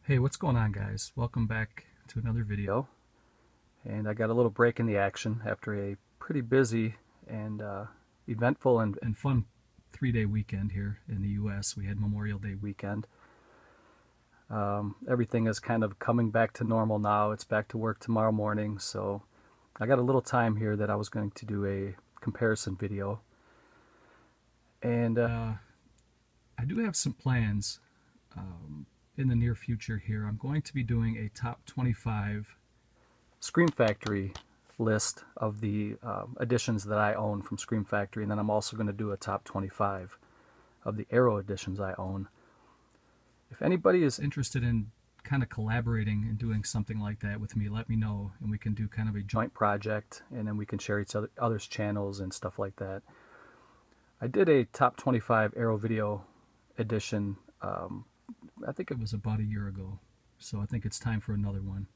Hey, what's going on, guys? Welcome back to another video. And I got a little break in the action after a pretty busy and eventful and fun 3-day weekend here in the US. We had Memorial Day weekend. Everything is kind of coming back to normal now. It's back to work tomorrow morning, so I got a little time here that I was going to do a comparison video. And I do have some plans in the near future here. I'm going to be doing a top 25 Scream Factory list of the editions that I own from Scream Factory, and then I'm also going to do a top 25 of the Arrow editions I own. If anybody is interested in kind of collaborating and doing something like that with me, let me know, and we can do kind of a joint project, and then we can share each other's channels and stuff like that. I did a top 25 Arrow video edition, I think it was about a year ago, so I think it's time for another one.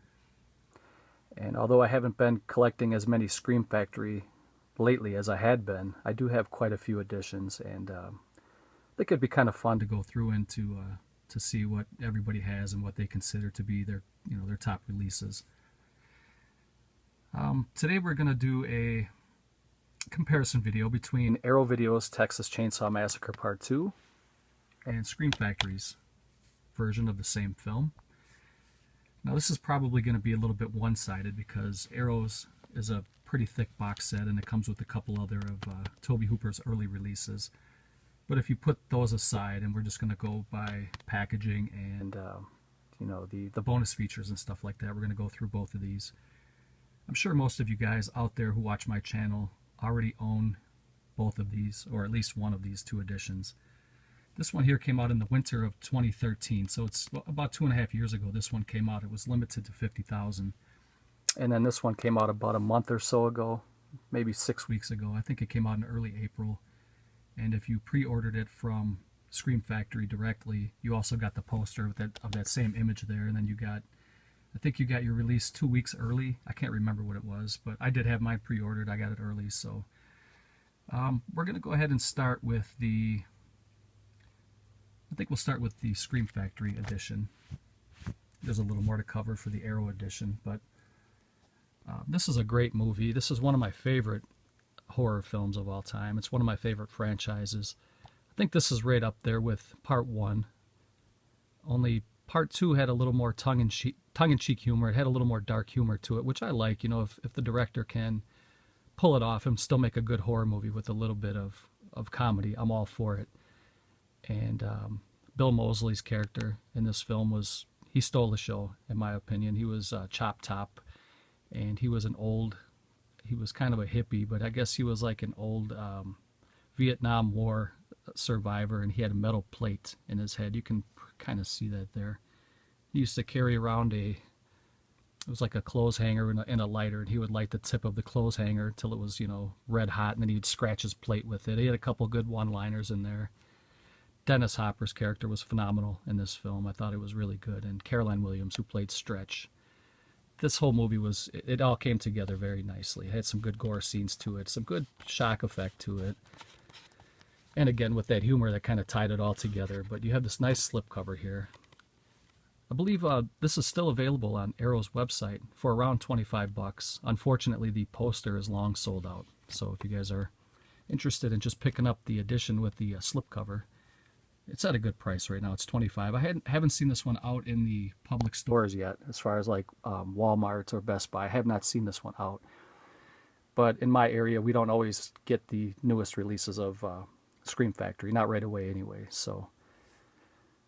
And although I haven't been collecting as many Scream Factory lately as I had been, I do have quite a few editions, and I think it'd be kind of fun to go through and to see what everybody has and what they consider to be their their top releases. Today we're going to do a comparison video between Arrow Video's Texas Chainsaw Massacre Part 2 and Scream Factory's version of the same film. Now this is probably going to be a little bit one-sided because Arrow's is a pretty thick box set and it comes with a couple other of Tobe Hooper's early releases. But if you put those aside and we're just going to go by packaging and the bonus features and stuff like that, we're going to go through both of these. I'm sure most of you guys out there who watch my channel already own both of these, or at least one of these two editions. This one here came out in the winter of 2013, so it's about 2.5 years ago this one came out. It was limited to 50,000. And then this one came out about a month or so ago, maybe 6 weeks ago. I think it came out in early April. And if you pre-ordered it from Scream Factory directly, you also got the poster of that same image there. And then I think you got your release 2 weeks early. I can't remember what it was, but I did have mine pre-ordered. I got it early, so we're going to go ahead and start with I think we'll start with the Scream Factory edition. There's a little more to cover for the Arrow edition, but this is a great movie. This is one of my favorite horror films of all time. It's one of my favorite franchises. I think this is right up there with Part 1. Only Part 2 had a little more tongue-in-cheek humor. It had a little more dark humor to it, which I like. You know, if the director can pull it off and still make a good horror movie with a little bit of comedy, I'm all for it. And Bill Moseley's character in this film he stole the show, in my opinion. He was Chop Top, and he was kind of a hippie, but I guess he was like an old Vietnam War survivor, and he had a metal plate in his head. You can kind of see that there. He used to carry around it was like a clothes hanger and a lighter, and he would light the tip of the clothes hanger until it was, red hot, and then he'd scratch his plate with it. He had a couple good one-liners in there. Dennis Hopper's character was phenomenal in this film. I thought it was really good. And Caroline Williams, who played Stretch. This whole movie it all came together very nicely. It had some good gore scenes to it, some good shock effect to it. And again, with that humor that kind of tied it all together. But you have this nice slipcover here. I believe this is still available on Arrow's website for around 25 bucks. Unfortunately, the poster is long sold out. So if you guys are interested in just picking up the edition with the slipcover, it's at a good price right now. It's 25. I haven't seen this one out in the public stores yet, as far as like Walmart or Best Buy. I have not seen this one out. But in my area, we don't always get the newest releases of Scream Factory, not right away anyway. So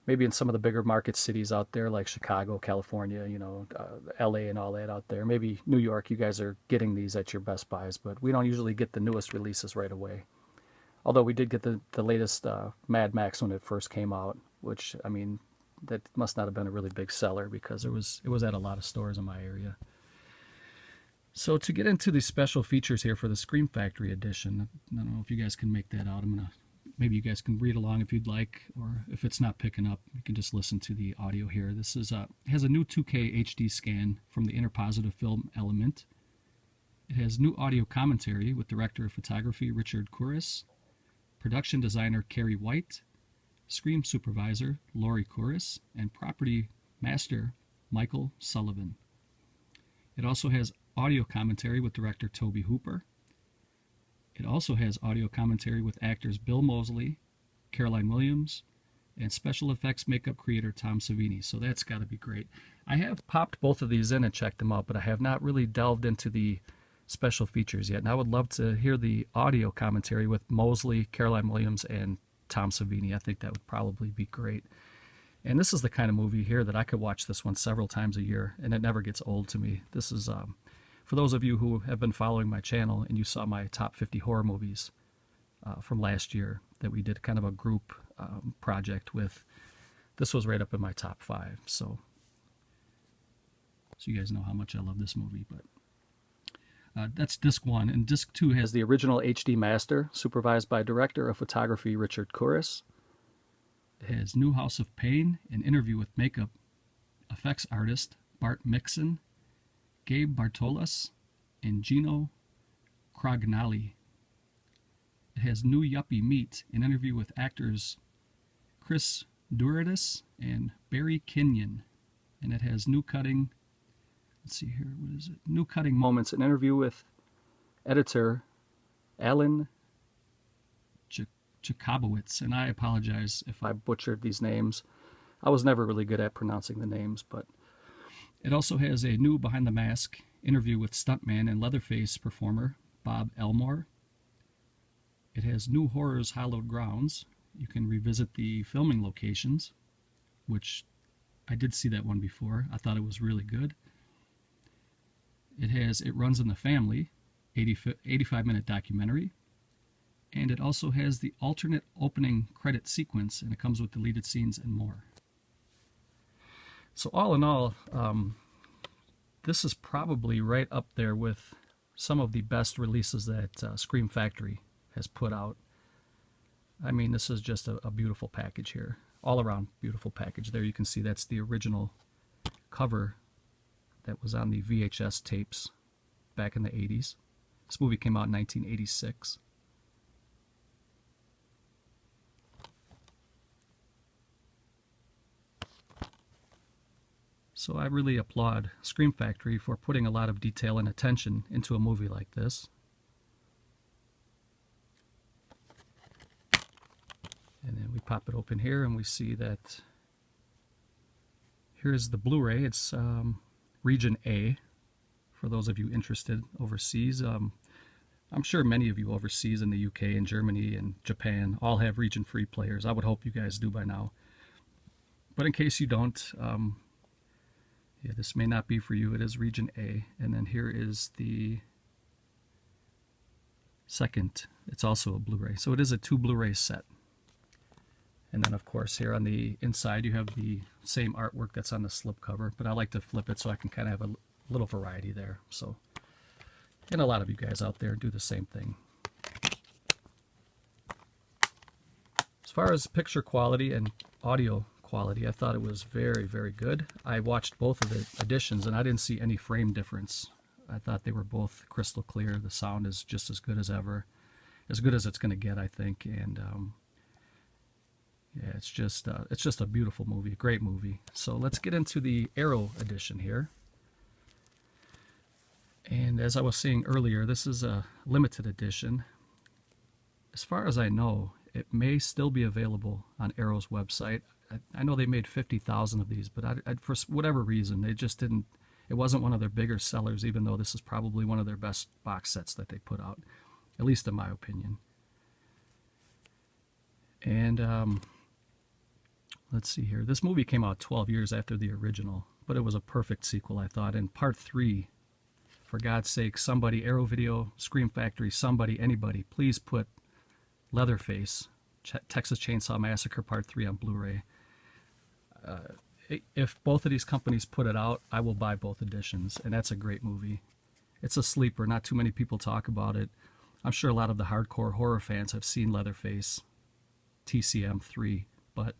maybe in some of the bigger market cities out there, like Chicago, California, LA and all that out there. Maybe New York, you guys are getting these at your Best Buys, but we don't usually get the newest releases right away. Although we did get the latest Mad Max when it first came out, which, I mean, that must not have been a really big seller because it was at a lot of stores in my area. So to get into the special features here for the Scream Factory edition, I don't know if you guys can make that out. Maybe you guys can read along if you'd like, or if it's not picking up, you can just listen to the audio here. This has a new 2K HD scan from the Interpositive Film Element. It has new audio commentary with director of photography Richard Couris, production designer Carrie White, Scream supervisor Laurie Couris, and property Master Michael Sullivan. It also has audio commentary with director Tobe Hooper. It also has audio commentary with actors Bill Moseley, Caroline Williams, and special effects makeup creator Tom Savini. So that's got to be great. I have popped both of these in and checked them out, but I have not really delved into the special features yet. And I would love to hear the audio commentary with Moseley, Caroline Williams, and Tom Savini. I think that would probably be great. And this is the kind of movie here that I could watch this one several times a year, and it never gets old to me. This is, for those of you who have been following my channel and you saw my top 50 horror movies from last year that we did kind of a group project with, this was right up in my top 5. So you guys know how much I love this movie. But that's disc 1, and disc 2 has the original HD master, supervised by director of photography Richard Couris. It has New House of Pain, an interview with makeup effects artist Bart Mixon, Gabe Bartolas, and Gino Crognali. It has New Yuppie Meat, an interview with actors Chris Duridis and Barry Kenyon. And it has New Cutting, let's see here, what is it? New Cutting Moments, an interview with editor Alan Jakobowitz. And I apologize if I butchered these names. I was never really good at pronouncing the names, but it also has a new Behind the Mask interview with stuntman and Leatherface performer Bob Elmore. It has New Horrors Hallowed Grounds. You can revisit the filming locations, which I did see that one before. I thought it was really good. It has It Runs in the Family, 85-minute documentary. And it also has the alternate opening credit sequence, and it comes with deleted scenes and more. So all in all, this is probably right up there with some of the best releases that Scream Factory has put out. I mean, this is just a beautiful package here. All around beautiful package. There you can see that's the original cover that was on the VHS tapes back in the 80s. This movie came out in 1986. So I really applaud Scream Factory for putting a lot of detail and attention into a movie like this. And then we pop it open here and we see that here's the Blu-ray. It's Region A, for those of you interested overseas. I'm sure many of you overseas in the UK and Germany and Japan all have region-free players. I would hope you guys do by now. But in case you don't, yeah, this may not be for you. It is Region A. And then here is the second. It's also a Blu-ray. So it is a 2 Blu-ray set. And then, of course, here on the inside, you have the same artwork that's on the slipcover. But I like to flip it so I can kind of have a little variety there. So, and a lot of you guys out there do the same thing. As far as picture quality and audio quality, I thought it was very, very good. I watched both of the editions, and I didn't see any frame difference. I thought they were both crystal clear. The sound is just as good as ever. As good as it's going to get, I think. And yeah, it's just a beautiful movie, a great movie. So let's get into the Arrow edition here. And as I was saying earlier, this is a limited edition. As far as I know, it may still be available on Arrow's website. I know they made 50,000 of these, but for whatever reason, they just didn't. It wasn't one of their bigger sellers, even though this is probably one of their best box sets that they put out, at least in my opinion. And let's see here. This movie came out 12 years after the original, but it was a perfect sequel, I thought. And part 3, for God's sake, somebody, Arrow Video, Scream Factory, somebody, anybody, please put Leatherface, Texas Chainsaw Massacre Part 3 on Blu-ray. If both of these companies put it out, I will buy both editions, and that's a great movie. It's a sleeper. Not too many people talk about it. I'm sure a lot of the hardcore horror fans have seen Leatherface, TCM 3, but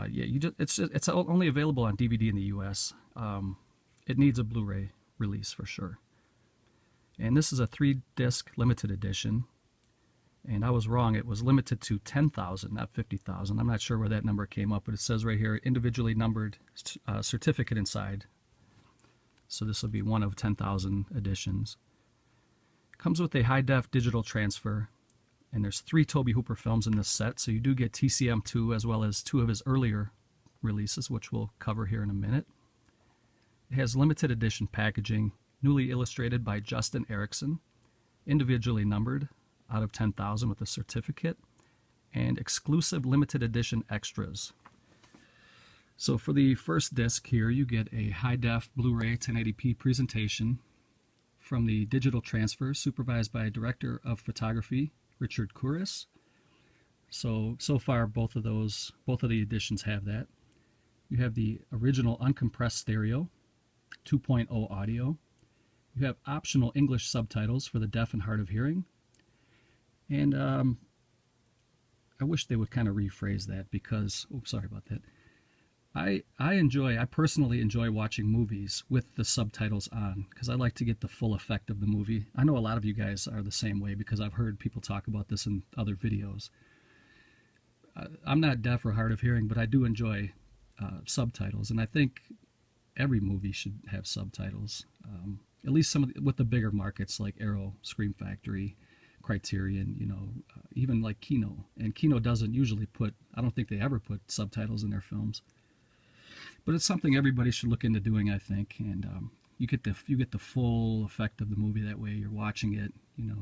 yeah, it's only available on DVD in the U.S. It needs a Blu-ray release for sure. And this is a 3-disc limited edition. And I was wrong. It was limited to 10,000, not 50,000. I'm not sure where that number came up, but it says right here, individually numbered certificate inside. So this will be one of 10,000 editions. Comes with a high-def digital transfer, and there's 3 Tobe Hooper films in this set, so you do get TCM2 as well as 2 of his earlier releases, which we'll cover here in a minute. It has limited edition packaging, newly illustrated by Justin Erickson, individually numbered out of 10,000 with a certificate, and exclusive limited edition extras. So for the first disc here, you get a high-def Blu-ray 1080p presentation from the digital transfer, supervised by Director of Photography Richard Kouris. So far both of the editions have that. You have the original uncompressed stereo, 2.0 audio. You have optional English subtitles for the deaf and hard of hearing. And I wish they would kind of rephrase that because, oh, sorry about that. I personally enjoy watching movies with the subtitles on because I like to get the full effect of the movie. I know a lot of you guys are the same way because I've heard people talk about this in other videos. I'm not deaf or hard of hearing, but I do enjoy subtitles, and I think every movie should have subtitles. At least some of with the bigger markets like Arrow, Scream Factory, Criterion, you know, even like Kino. And Kino doesn't usually put, I don't think they ever put subtitles in their films. But it's something everybody should look into doing, I think. And you get the full effect of the movie that way. You're watching it, you know,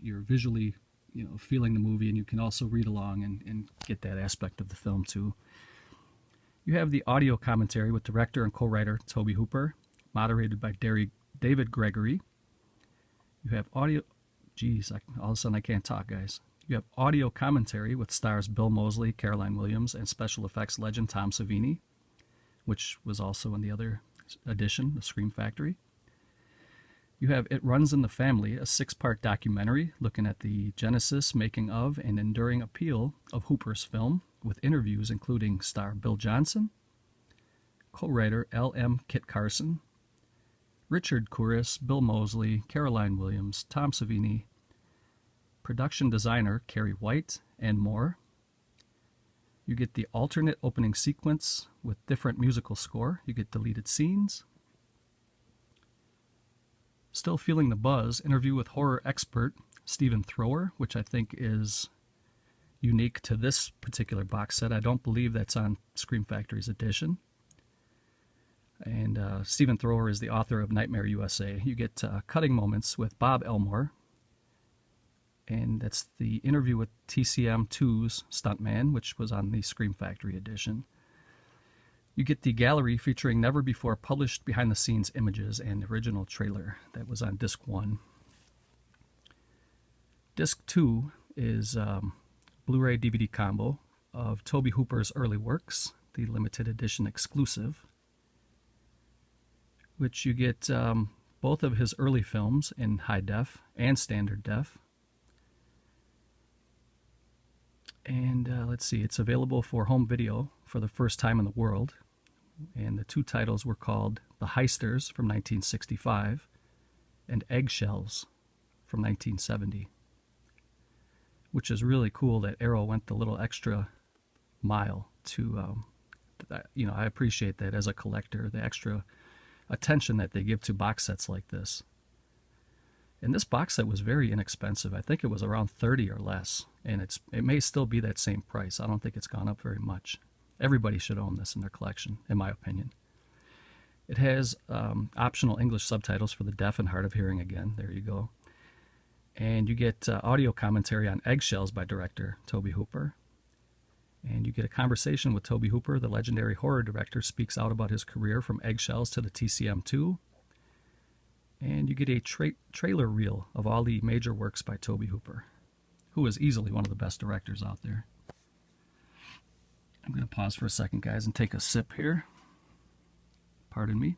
you're visually, you know, feeling the movie, and you can also read along and get that aspect of the film too. You have the audio commentary with director and co-writer Tobe Hooper, moderated by David Gregory. You have audio... Geez, all of a sudden I can't talk, guys. You have audio commentary with stars Bill Moseley, Caroline Williams, and special effects legend Tom Savini, which was also in the other edition, The Scream Factory. You have It Runs in the Family, a 6-part documentary looking at the genesis, making of, and enduring appeal of Hooper's film, with interviews including star Bill Johnson, co-writer L.M. Kit Carson, Richard Kouris, Bill Moseley, Caroline Williams, Tom Savini, production designer Carrie White, and more. You get the alternate opening sequence with different musical score. You get deleted scenes. Still Feeling the Buzz, interview with horror expert Stephen Thrower, which I think is unique to this particular box set. I don't believe that's on Scream Factory's edition. And Stephen Thrower is the author of Nightmare USA. You get cutting moments with Bob Elmore. And that's the interview with TCM2's Stuntman, which was on the Scream Factory edition. You get the gallery featuring never-before published behind-the-scenes images and the original trailer that was on Disc 1. Disc 2 is Blu-ray DVD combo of Tobe Hooper's early works, the limited edition exclusive, which you get both of his early films in high def and standard def. And let's see, it's available for home video for the first time in the world. And the 2 titles were called The Heisters from 1965 and Eggshells from 1970. Which is really cool that Arrow went the little extra mile to, you know, I appreciate that as a collector, the extra attention that they give to box sets like this. And this box set was very inexpensive. I think it was around $30 or less, and it may still be that same price. I don't think it's gone up very much. Everybody should own this in their collection, in my opinion. It has optional English subtitles for the deaf and hard of hearing again. There you go. And you get audio commentary on Eggshells by director Tobe Hooper. And you get a conversation with Tobe Hooper. The legendary horror director speaks out about his career from Eggshells to the TCM2. And you get a trailer reel of all the major works by Tobe Hooper, who is easily one of the best directors out there. I'm going to pause for a second, guys, and take a sip here. Pardon me.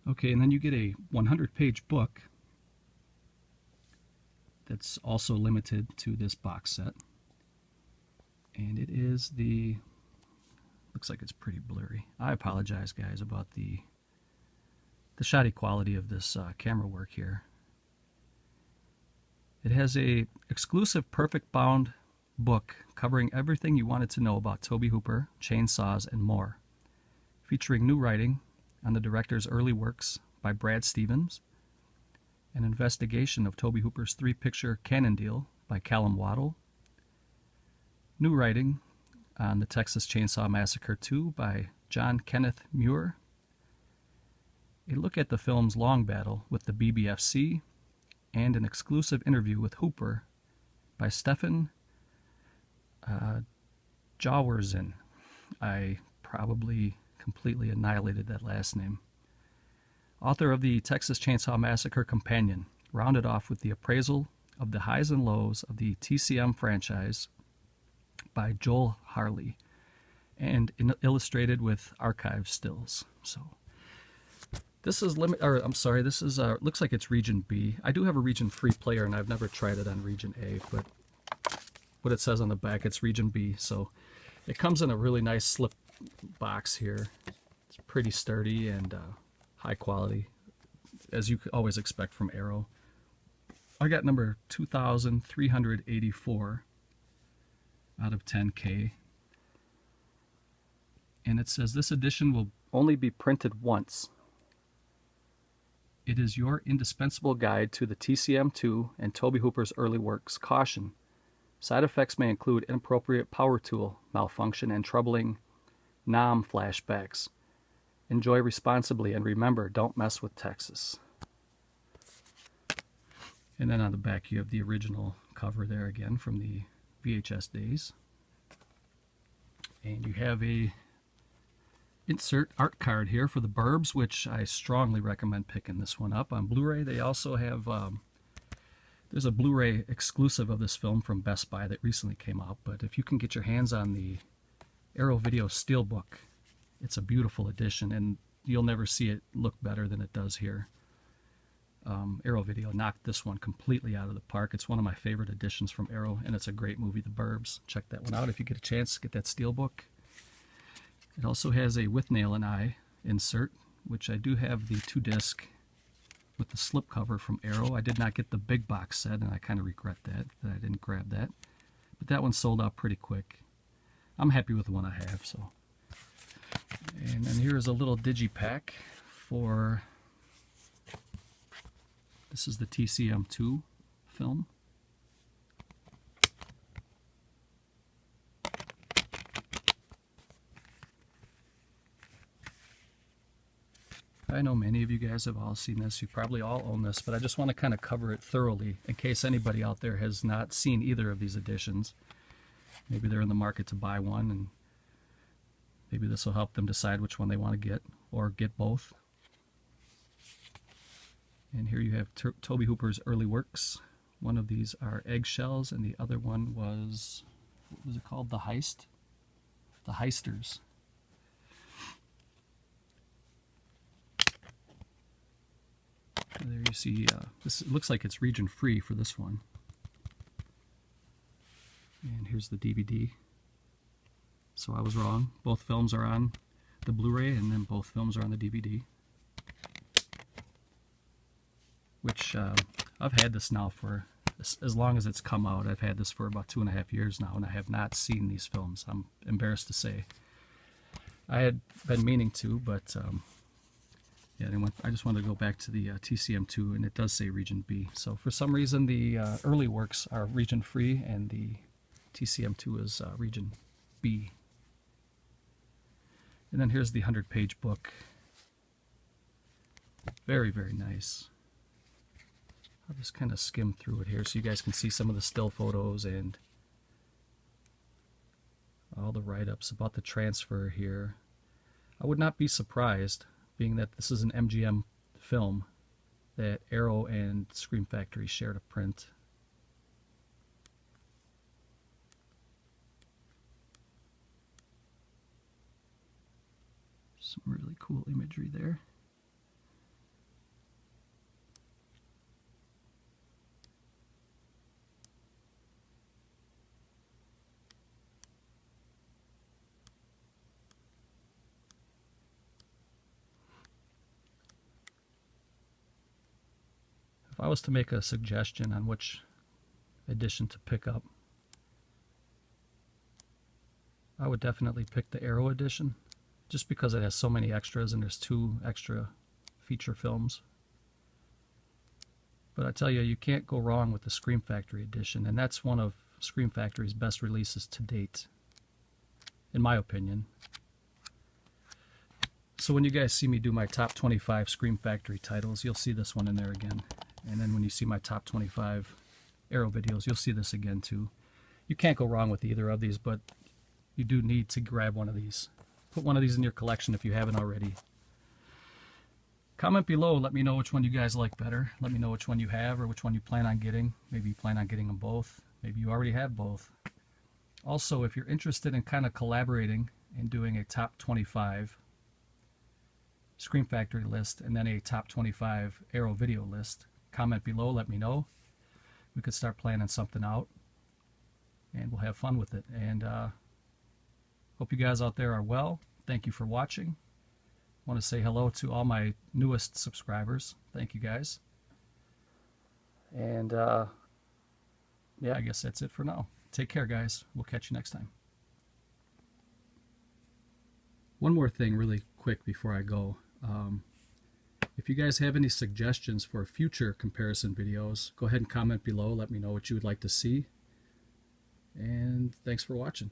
Okay, and then you get a 100-page book that's also limited to this box set. And it is the, Looks like it's pretty blurry. I apologize, guys, about the shoddy quality of this camera work here. It has a exclusive perfect bound book covering everything you wanted to know about Tobe Hooper, chainsaws, and more, featuring new writing on the director's early works by Brad Stevens, an investigation of Tobe Hooper's three-picture Canon deal by Callum Waddle, new writing on the Texas Chainsaw Massacre 2 by John Kenneth Muir, a look at the film's long battle with the BBFC, and an exclusive interview with Hooper by Stefan Jaworzen. I probably completely annihilated that last name. Author of the Texas Chainsaw Massacre Companion, rounded off with the appraisal of the highs and lows of the TCM franchise by Joel Harley, and illustrated with archive stills. So this is this is looks like it's Region B. I do have a Region 3 player, and I've never tried it on Region A, but what it says on the back, it's Region B. So it comes in a really nice slip box here. It's pretty sturdy and high quality, as you always expect from Arrow. I got number 2384 out of 10K. And it says this edition will only be printed once. It is your indispensable guide to the TCM2 and Tobe Hooper's early works. Caution: side effects may include inappropriate power tool malfunction and troubling NOM flashbacks. Enjoy responsibly, and remember, don't mess with Texas. And then on the back you have the original cover there again from the VHS days. And you have a insert art card here for the Burbs, which I strongly recommend picking this one up on Blu-ray. They also have, there's a Blu-ray exclusive of this film from Best Buy that recently came out, but if you can get your hands on the Arrow Video Steelbook, it's a beautiful edition, and you'll never see it look better than it does here. Arrow Video knocked this one completely out of the park. It's one of my favorite editions from Arrow, and it's a great movie, The Burbs. Check that one out if you get a chance. Get that Steelbook. It also has a With Nail and Eye insert, which I do have the 2-disc with the slipcover from Arrow. I did not get the big box set, and I kind of regret that I didn't grab that. But that one sold out pretty quick. I'm happy with the one I have. So, and then here is a little digipack for, this is the TCM2 film. I know many of you guys have all seen this. You probably all own this, but I just want to kind of cover it thoroughly in case anybody out there has not seen either of these editions. Maybe they're in the market to buy one, and maybe this will help them decide which one they want to get, or get both. And here you have Tobe Hooper's early works. One of these are Eggshells, and the other one was, what was it called? The Heist? The Heisters. And there you see, this looks like it's region free for this one. And here's the DVD. So I was wrong. Both films are on the Blu-ray, and then both films are on the DVD. Which I've had this now for as long as it's come out. I've had this for about 2.5 years now, and I have not seen these films. I'm embarrassed to say. I had been meaning to, but yeah, I just wanted to go back to the TCM2, and it does say Region B. So for some reason, the early works are region free, and the TCM2 is Region B. And then here's the 100-page book. Very, very nice. I'll just kind of skim through it here so you guys can see some of the still photos and all the write-ups about the transfer here. I would not be surprised, being that this is an MGM film, that Arrow and Scream Factory shared a print. Some really cool imagery there. If I was to make a suggestion on which edition to pick up, I would definitely pick the Arrow edition, just because it has so many extras and there's 2 extra feature films. But I tell you, you can't go wrong with the Scream Factory edition, and that's one of Scream Factory's best releases to date, in my opinion. So when you guys see me do my top 25 Scream Factory titles, you'll see this one in there again. And then when you see my top 25 Arrow videos, you'll see this again too. You can't go wrong with either of these, but you do need to grab one of these. Put one of these in your collection if you haven't already. Comment below, let me know which one you guys like better. Let me know which one you have or which one you plan on getting. Maybe you plan on getting them both. Maybe you already have both. Also, if you're interested in kind of collaborating and doing a top 25 Scream Factory list and then a top 25 Arrow video list, comment below, let me know. We could start planning something out and we'll have fun with it. And hope you guys out there are well. Thank you for watching. I want to say hello to all my newest subscribers. Thank you guys. And yeah, I guess that's it for now. Take care, guys. We'll catch you next time. One more thing really quick before I go. If you guys have any suggestions for future comparison videos, go ahead and comment below. Let me know what you would like to see. And thanks for watching.